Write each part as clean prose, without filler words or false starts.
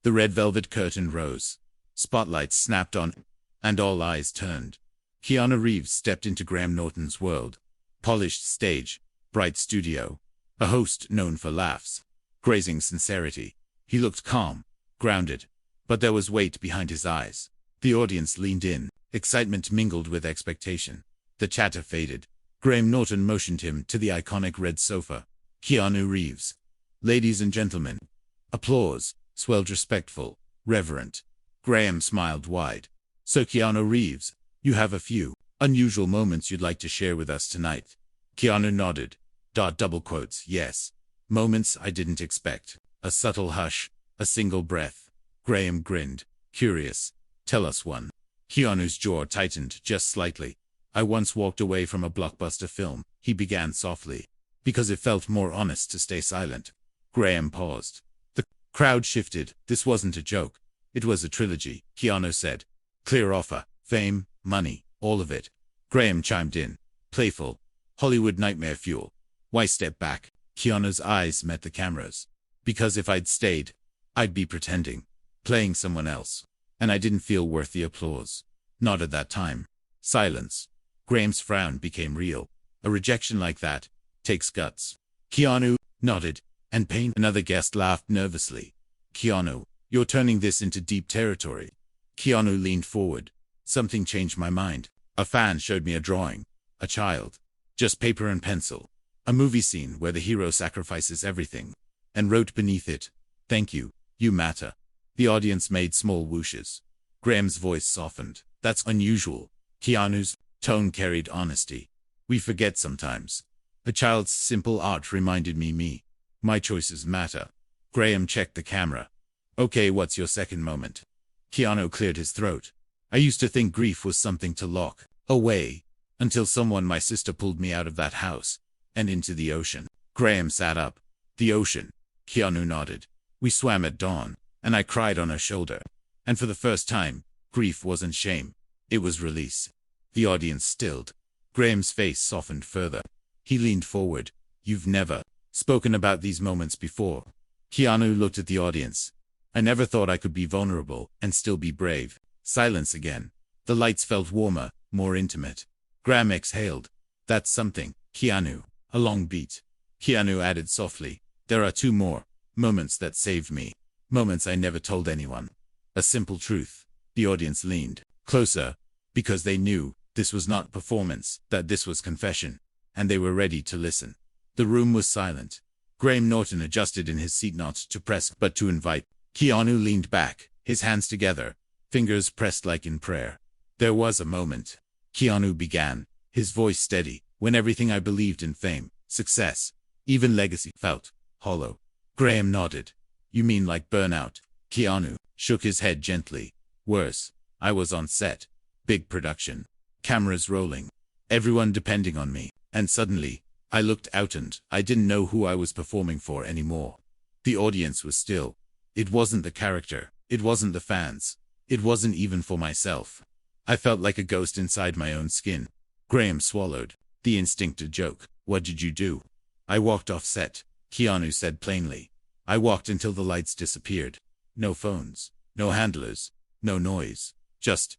The red velvet curtain rose. Spotlights snapped on, and all eyes turned. Keanu Reeves stepped into Graham Norton's world. Polished stage, bright studio, a host known for laughs, grazing sincerity. He looked calm, grounded, but there was weight behind his eyes. The audience leaned in, excitement mingled with expectation. The chatter faded. Graham Norton motioned him to the iconic red sofa. Keanu Reeves. Ladies and gentlemen. Applause swelled, respectful, reverent. Graham smiled wide. So Keanu Reeves, you have a few unusual moments you'd like to share with us tonight. Keanu nodded. Double quotes, yes. Moments I didn't expect. A subtle hush, a single breath. Graham grinned. Curious. Tell us one. Keanu's jaw tightened just slightly. I once walked away from a blockbuster film, he began softly, because it felt more honest to stay silent. Graham paused. The crowd shifted. This wasn't a joke. It was a trilogy, Keanu said. Clear offer, fame, money, all of it. Graham chimed in. Playful. Hollywood nightmare fuel. Why step back? Keanu's eyes met the cameras. Because if I'd stayed, I'd be pretending, playing someone else. And I didn't feel worth the applause. Not at that time. Silence. Graham's frown became real. A rejection like that takes guts. Keanu nodded, and pain. Another guest laughed nervously. Keanu, you're turning this into deep territory. Keanu leaned forward. Something changed my mind. A fan showed me a drawing. A child. Just paper and pencil. A movie scene where the hero sacrifices everything. And wrote beneath it, "Thank you, you matter." The audience made small whooshes. Graham's voice softened. That's unusual. Keanu's tone carried honesty. We forget sometimes. A child's simple art reminded me. My choices matter. Graham checked the camera. Okay, what's your second moment? Keanu cleared his throat. I used to think grief was something to lock away, until my sister pulled me out of that house, and into the ocean. Graham sat up. The ocean. Keanu nodded. We swam at dawn, and I cried on her shoulder. And for the first time, grief wasn't shame. It was release. The audience stilled. Graham's face softened further. He leaned forward. You've never spoken about these moments before. Keanu looked at the audience. I never thought I could be vulnerable and still be brave. Silence again. The lights felt warmer, more intimate. Graham exhaled. That's something, Keanu. A long beat. Keanu added softly. There are two more. Moments that saved me. Moments I never told anyone. A simple truth. The audience leaned closer, because they knew this was not performance, that this was confession, and they were ready to listen. The room was silent. Graham Norton adjusted in his seat, not to press, but to invite. Keanu leaned back, his hands together, fingers pressed like in prayer. There was a moment. Keanu began, his voice steady, when everything I believed in, fame, success, even legacy, felt hollow. Graham nodded. You mean like burnout? Keanu shook his head gently. Worse. I was on set. Big production. Cameras rolling. Everyone depending on me. And suddenly, I looked out and I didn't know who I was performing for anymore. The audience was still. It wasn't the character. It wasn't the fans. It wasn't even for myself. I felt like a ghost inside my own skin. Graham swallowed. The instinct to joke. What did you do? I walked off set. Keanu said plainly. I walked until the lights disappeared. No phones. No handlers. No noise. Just ...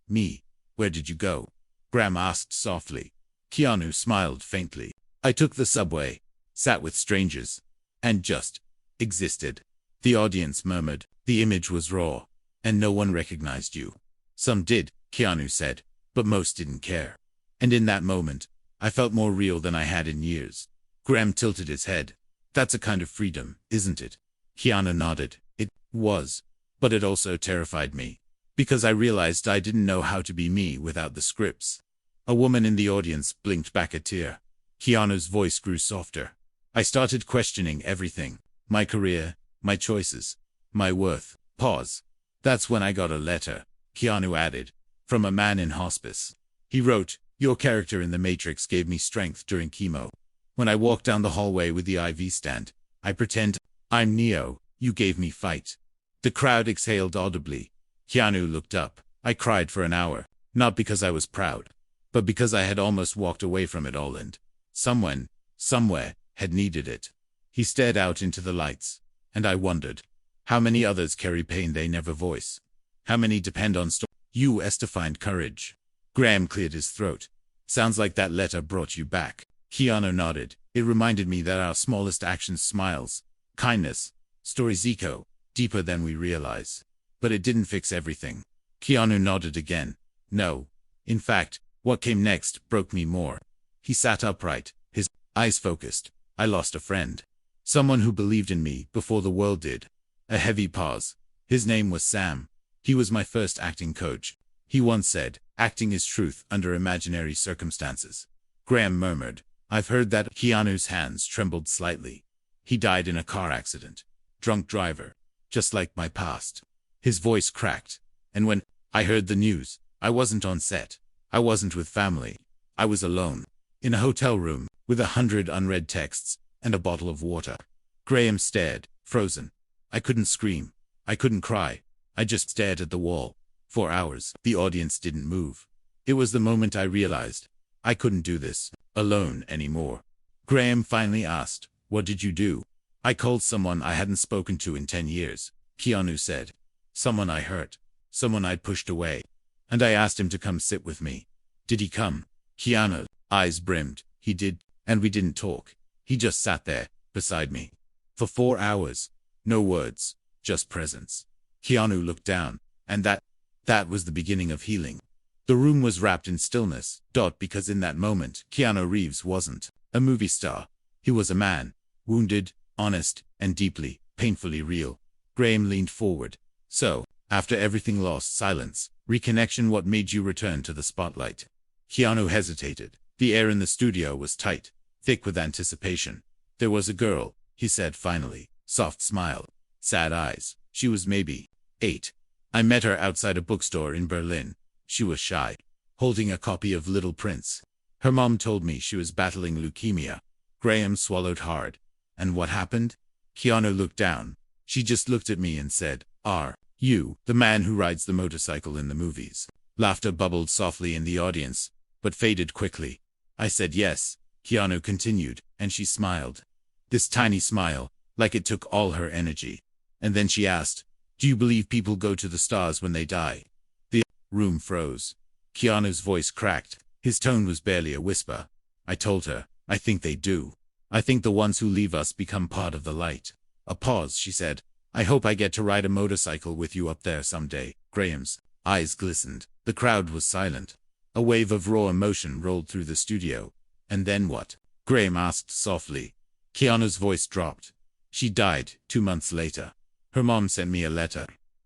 me. Where did you go? Graham asked softly. Keanu smiled faintly. I took the subway. Sat with strangers. And just existed. The audience murmured. The image was raw. And no one recognized you. Some did, Keanu said. But most didn't care. And in that moment, I felt more real than I had in years. Graham tilted his head. That's a kind of freedom, isn't it? Keanu nodded. It was. But it also terrified me. Because I realized I didn't know how to be me without the scripts. A woman in the audience blinked back a tear. Keanu's voice grew softer. I started questioning everything. My career, my choices, my worth. Pause. That's when I got a letter, Keanu added, from a man in hospice. He wrote, your character in The Matrix gave me strength during chemo. When I walked down the hallway with the IV stand, I pretend I'm Neo. You gave me fight. The crowd exhaled audibly. Keanu looked up. I cried for an hour, not because I was proud, but because I had almost walked away from it all and someone, somewhere, had needed it. He stared out into the lights, and I wondered, How many others carry pain they never voice? How many depend on U.S. to find courage? Graham cleared his throat. Sounds like that letter brought you back. Keanu nodded. It reminded me that our smallest actions, smiles, kindness, stories echo deeper than we realize. But it didn't fix everything. Keanu nodded again. No. In fact, what came next broke me more. He sat upright, his eyes focused. I lost a friend. Someone who believed in me before the world did. A heavy pause. His name was Sam. He was my first acting coach. He once said, acting is truth under imaginary circumstances. Graham murmured. I've heard that. Keanu's hands trembled slightly. He died in a car accident. Drunk driver. Just like my past. His voice cracked. And when I heard the news, I wasn't on set. I wasn't with family. I was alone. In a hotel room, with 100 unread texts, and a bottle of water. Graham stared, frozen. I couldn't scream. I couldn't cry. I just stared at the wall. For hours, the audience didn't move. It was the moment I realized I couldn't do this alone anymore. Graham finally asked, what did you do? I called someone I hadn't spoken to in 10 years, Keanu said. Someone I hurt. Someone I'd pushed away. And I asked him to come sit with me. Did he come? Keanu's eyes brimmed. He did, and we didn't talk. He just sat there, beside me. For 4 hours. No words, just presence. Keanu looked down, and that was the beginning of healing. The room was wrapped in stillness, because in that moment, Keanu Reeves wasn't a movie star. He was a man, wounded, honest, and deeply, painfully real. Graham leaned forward. So, after everything lost silence, reconnection, what made you return to the spotlight? Keanu hesitated. The air in the studio was tight, thick with anticipation. There was a girl, he said finally, soft smile, sad eyes. She was maybe 8. I met her outside a bookstore in Berlin. She was shy, holding a copy of Little Prince. Her mom told me she was battling leukemia. Graham swallowed hard. And what happened? Keanu looked down. She just looked at me and said, Are you the man who rides the motorcycle in the movies? Laughter bubbled softly in the audience, but faded quickly. I said yes, Keanu continued, and she smiled. This tiny smile, like it took all her energy. And then she asked, do you believe people go to the stars when they die? The room froze. Keanu's voice cracked. His tone was barely a whisper. I told her, I think they do. I think the ones who leave us become part of the light. A pause, she said. I hope I get to ride a motorcycle with you up there someday. Graham's eyes glistened. The crowd was silent. A wave of raw emotion rolled through the studio. And then what? Graham asked softly. Keanu's voice dropped. She died 2 months later. Her mom sent me a letter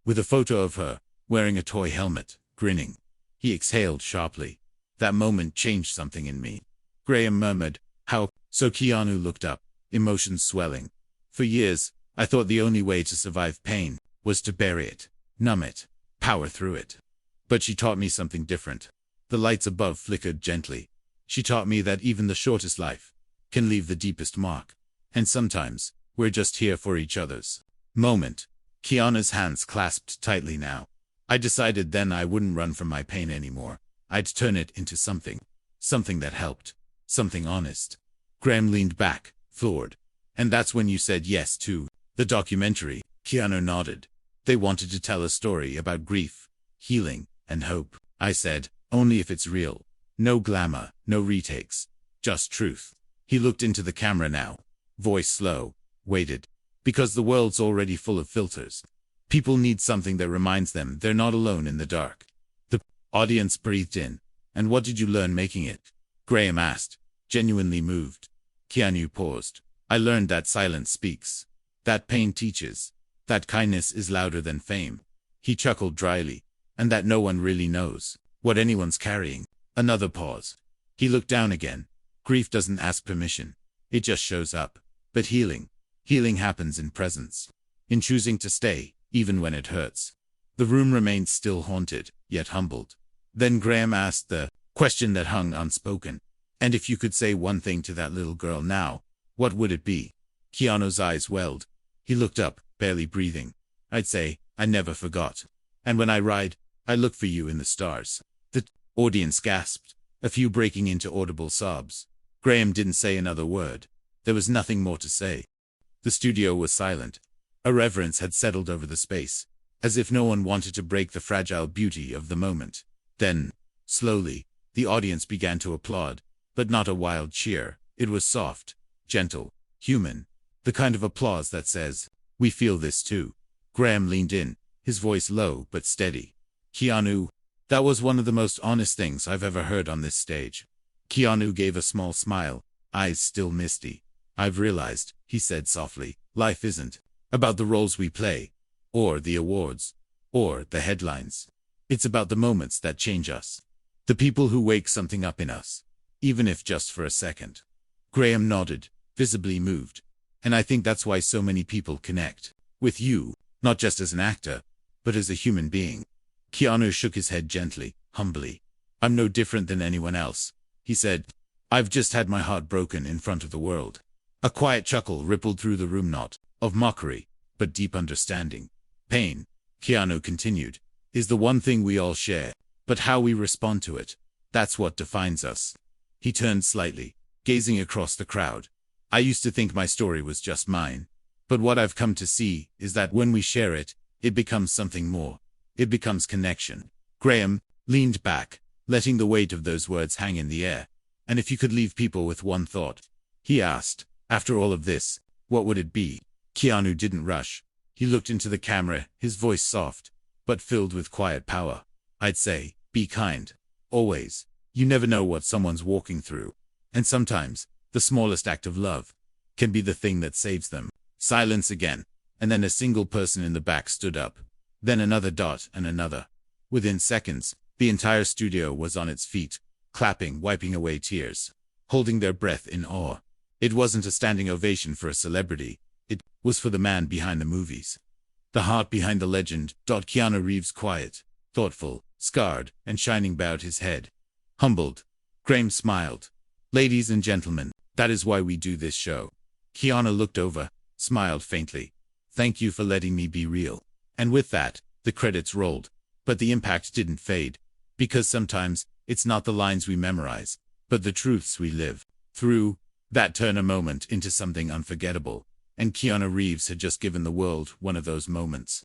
with a photo of her, wearing a toy helmet, grinning. He exhaled sharply. That moment changed something in me. Graham murmured, how? So Keanu looked up, emotions swelling. For years, I thought the only way to survive pain was to bury it, numb it, power through it. But she taught me something different. The lights above flickered gently. She taught me that even the shortest life can leave the deepest mark. And sometimes, we're just here for each other's moment. Keanu's hands clasped tightly now. I decided then I wouldn't run from my pain anymore. I'd turn it into something that helped, something honest. Graham leaned back, floored. And that's when you said yes to the documentary. Keanu nodded. They wanted to tell a story about grief, healing, and hope. I said, only if it's real. No glamour, no retakes. Just truth. He looked into the camera now. Voice slow. Waited. Because the world's already full of filters. People need something that reminds them they're not alone in the dark. The audience breathed in. And what did you learn making it? Graham asked, genuinely moved. Keanu paused. I learned that silence speaks. That pain teaches. That kindness is louder than fame. He chuckled dryly. And that no one really knows what anyone's carrying. Another pause. He looked down again. Grief doesn't ask permission. It just shows up. But healing happens in presence. In choosing to stay, even when it hurts. The room remained still, haunted, yet humbled. Then Graham asked the question that hung unspoken. And if you could say one thing to that little girl now, what would it be? Keanu's eyes welled. He looked up, barely breathing. I'd say, I never forgot. And when I ride, I look for you in the stars. The audience gasped, a few breaking into audible sobs. Graham didn't say another word. There was nothing more to say. The studio was silent. A reverence had settled over the space, as if no one wanted to break the fragile beauty of the moment. Then, slowly, the audience began to applaud, but not a wild cheer. It was soft, gentle, human, the kind of applause that says, "We feel this too." Graham leaned in, his voice low but steady. "Keanu, that was one of the most honest things I've ever heard on this stage." Keanu gave a small smile, eyes still misty. "I've realized," he said softly, "life isn't about the roles we play, or the awards, or the headlines. It's about the moments that change us. The people who wake something up in us, even if just for a second." Graham nodded, visibly moved. "And I think that's why so many people connect with you, not just as an actor, but as a human being." Keanu shook his head gently, humbly. "I'm no different than anyone else," he said. "I've just had my heart broken in front of the world." A quiet chuckle rippled through the room, not of mockery, but deep understanding. "Pain," Keanu continued, "is the one thing we all share, but how we respond to it, that's what defines us." He turned slightly, gazing across the crowd. "I used to think my story was just mine, but what I've come to see is that when we share it, it becomes something more. It becomes connection." Graham leaned back, letting the weight of those words hang in the air. "And if you could leave people with one thought," he asked, "after all of this, what would it be?" Keanu didn't rush. He looked into the camera, his voice soft, but filled with quiet power. "I'd say, be kind. Always. You never know what someone's walking through. And sometimes, the smallest act of love can be the thing that saves them." Silence again, and then a single person in the back stood up. Then another dot and another. Within seconds, the entire studio was on its feet, clapping, wiping away tears, holding their breath in awe. It wasn't a standing ovation for a celebrity. It was for the man behind the movies. The heart behind the legend. Keanu Reeves, quiet, thoughtful, scarred, and shining, bowed his head. Humbled. Graham smiled. "Ladies and gentlemen, that is why we do this show." Keanu looked over, smiled faintly. "Thank you for letting me be real." And with that, the credits rolled. But the impact didn't fade. Because sometimes, it's not the lines we memorize, but the truths we live through that turn a moment into something unforgettable. And Keanu Reeves had just given the world one of those moments.